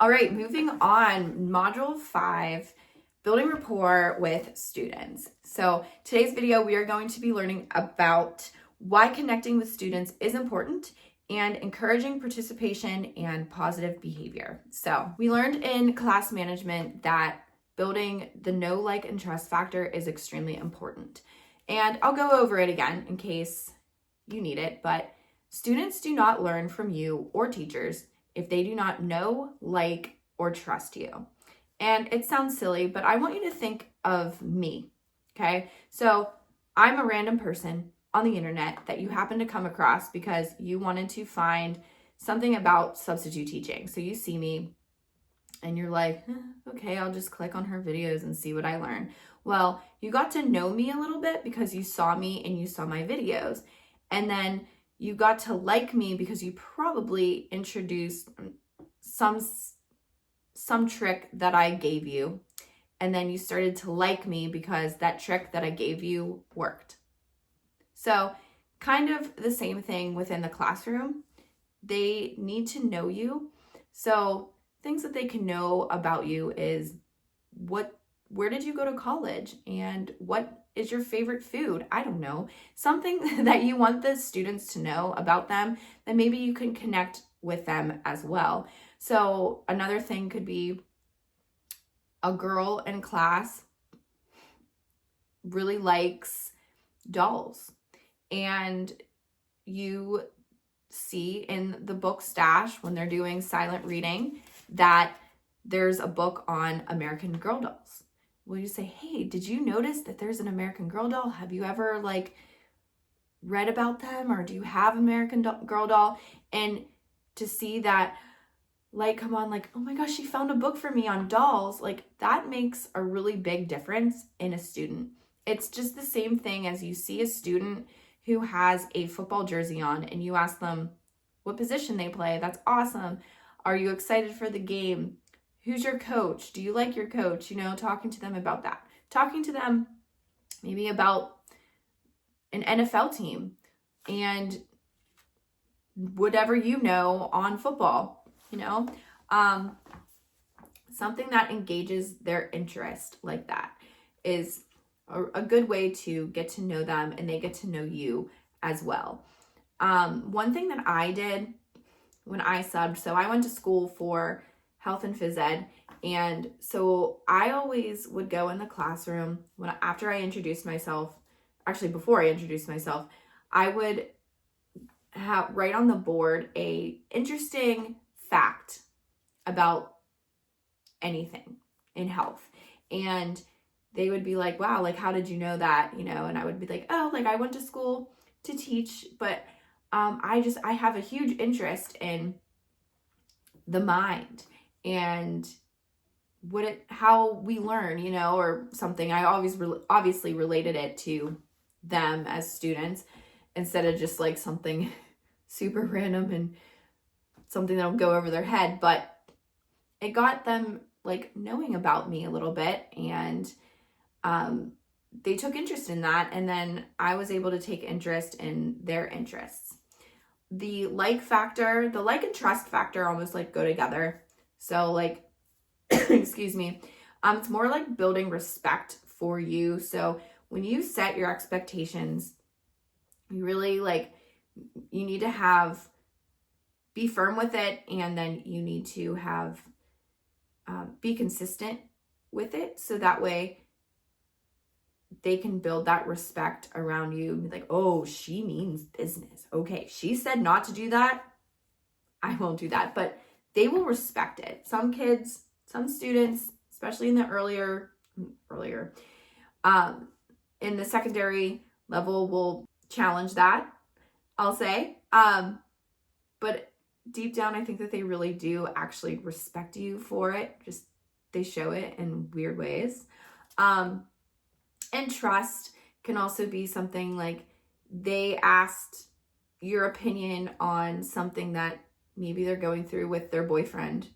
All right, moving on, module 5, building rapport with students. So today's video, we are going to be learning about why connecting with students is important and encouraging participation and positive behavior. So we learned in class management that building the know, like, and trust factor is extremely important. And I'll go over it again in case you need it, but students do not learn from you or teachers if they do not know, like, or trust you. And it sounds silly, but I want you to think of me, okay? So I'm a random person on the internet that you happen to come across because you wanted to find something about substitute teaching. So you see me and you're like, okay, I'll just click on her videos and see what I learn. Well, you got to know me a little bit because you saw me and you saw my videos. And then you got to like me because you probably introduced some trick that I gave you. And then you started to like me because that trick that I gave you worked. So kind of the same thing within the classroom. They need to know you. So things that they can know about you is where did you go to college and what is your favorite food? I don't know. Something that you want the students to know about them, then maybe you can connect with them as well. So another thing could be a girl in class really likes dolls, and you see in the book stash when they're doing silent reading that there's a book on American Girl dolls. Will you say, hey, did you notice that there's an American Girl doll? Have you ever read about them, or do you have American Girl doll? And to see that come on, oh my gosh, she found a book for me on dolls, that makes a really big difference in a student. It's just the same thing as you see a student who has a football jersey on and you ask them what position they play. That's awesome. Are you excited for the game? Who's your coach? Do you like your coach? Talking to them about that. Talking to them maybe about an NFL team and whatever on football, something that engages their interest like that is a good way to get to know them, and they get to know you as well. One thing that I did when I subbed, so I went to school for health and phys ed, and so I always would go in the classroom after I introduced myself. Actually, before I introduced myself, I would write on the board a interesting fact about anything in health, and they would be like, wow, how did you know that? And I would be like, oh, I went to school to teach, but I have a huge interest in the mind and how we learn, or something. I always obviously related it to them as students instead of just something super random and something that'll go over their head. But it got them knowing about me a little bit, and they took interest in that, and then I was able to take interest in their interests. The like and trust factor almost go together. So excuse me, it's more like building respect for you. So when you set your expectations, you really you need to be firm with it, and then you need to be consistent with it, so that way they can build that respect around you and be like, oh, she means business. Okay, she said not to do that. I won't do that. But they will respect it. Some kids, some students, especially in the earlier, in the secondary level, will challenge that, I'll say. But deep down, I think that they really do actually respect you for it. Just they show it in weird ways. And trust can also be something they asked your opinion on something that maybe they're going through with their boyfriend,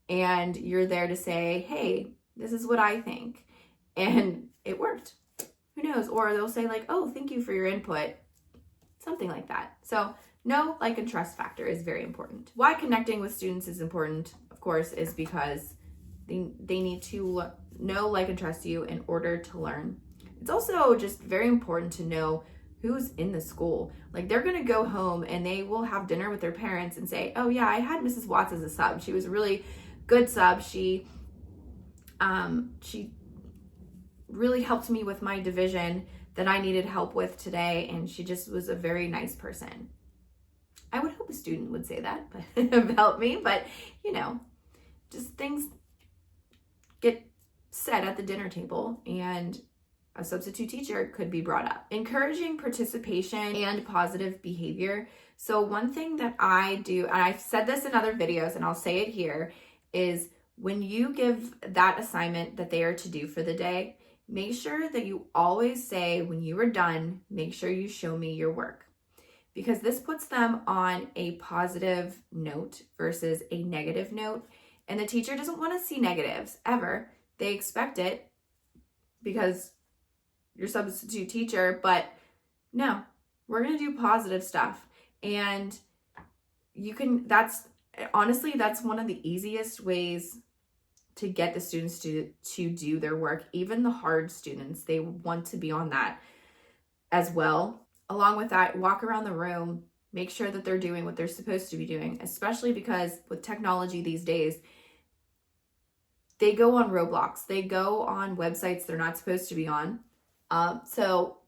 and you're there to say, hey, this is what I think, and it worked. Who knows? Or they'll say oh, thank you for your input, something like that. So know, like, and trust factor is very important. Why connecting with students is important, of course, is because they need to know, like, and trust you in order to learn. It's also just very important to know who's in the school. Like, they're going to go home and they will have dinner with their parents and say, oh yeah, I had Mrs. Watts as a sub. She was a really good sub. She really helped me with my division that I needed help with today, and she just was a very nice person. I would hope a student would say that about me, but you know, just things get said at the dinner table, and a substitute teacher could be brought up. Encouraging participation and positive behavior. So one thing that I do, and I've said this in other videos and I'll say it here, is when you give that assignment that they are to do for the day, make sure that you always say, when you are done, make sure you show me your work. Because this puts them on a positive note versus a negative note. And the teacher doesn't want to see negatives ever. They expect it because you're substitute teacher, but no, we're going to do positive stuff. And honestly, that's one of the easiest ways to get the students to do their work. Even the hard students, they want to be on that as well. Along with that, walk around the room, make sure that they're doing what they're supposed to be doing, especially because with technology these days, they go on Roblox, they go on websites they're not supposed to be on. So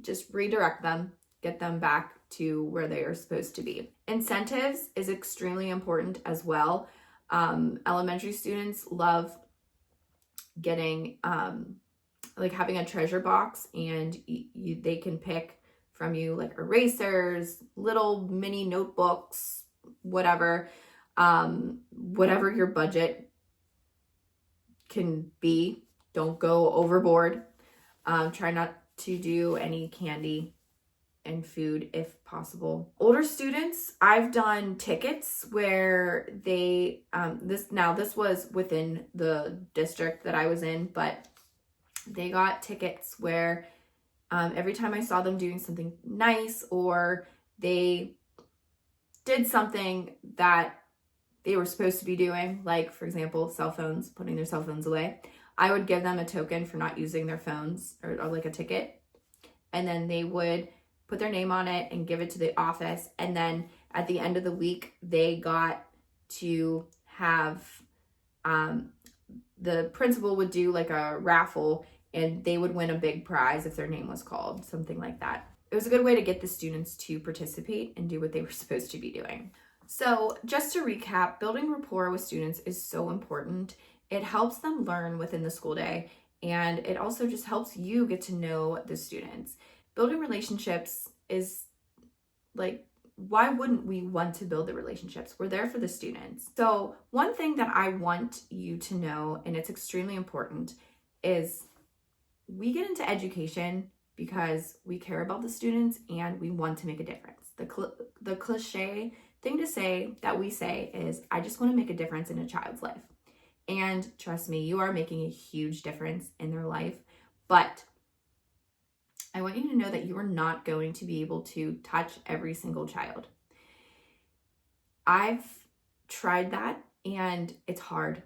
just redirect them, get them back to where they are supposed to be. Incentives is extremely important as well. Elementary students love getting, like having a treasure box, and they can pick from you like erasers, little mini notebooks, whatever your budget can be. Don't go overboard. Try not to do any candy and food if possible. Older students, I've done tickets where they, this was within the district that I was in, but they got tickets where every time I saw them doing something nice, or they did something that they were supposed to be doing, like for example, cell phones, putting their cell phones away, I would give them a token for not using their phones, or like a ticket. And then they would put their name on it and give it to the office. And then at the end of the week, they got to have, the principal would do like a raffle, and they would win a big prize if their name was called, something like that. It was a good way to get the students to participate and do what they were supposed to be doing. So just to recap, building rapport with students is so important. It helps them learn within the school day, and it also just helps you get to know the students. Building relationships is like, why wouldn't we want to build the relationships? We're there for the students. So one thing that I want you to know, and it's extremely important, is we get into education because we care about the students and we want to make a difference. The cliche thing to say that we say is, I just want to make a difference in a child's life. And trust me, you are making a huge difference in their life. But I want you to know that you are not going to be able to touch every single child. I've tried that, and it's hard,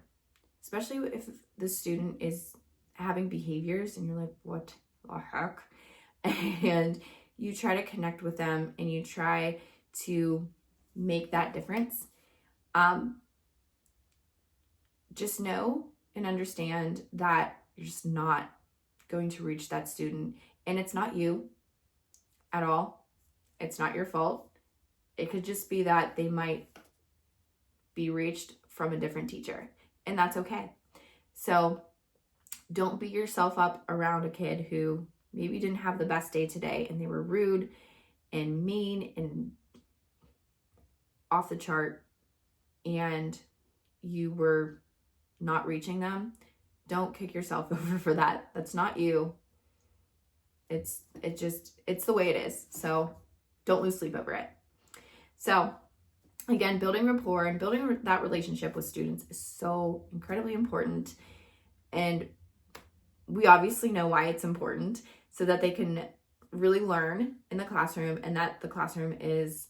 especially if the student is having behaviors and you're like, what the heck? And you try to connect with them and you try to make that difference. Just know and understand that you're just not going to reach that student. And it's not you at all. It's not your fault. It could just be that they might be reached from a different teacher, and that's okay. So don't beat yourself up around a kid who maybe didn't have the best day today and they were rude and mean and off the chart, and you were not reaching them. Don't kick yourself over for that. That's not you. It's the way it is. So don't lose sleep over it. So again, building rapport and building that relationship with students is so incredibly important. And we obviously know why it's important, so that they can really learn in the classroom and that the classroom is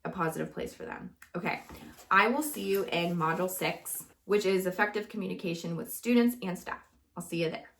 a positive place for them. Okay, I will see you in Module 6, which is effective communication with students and staff. I'll see you there.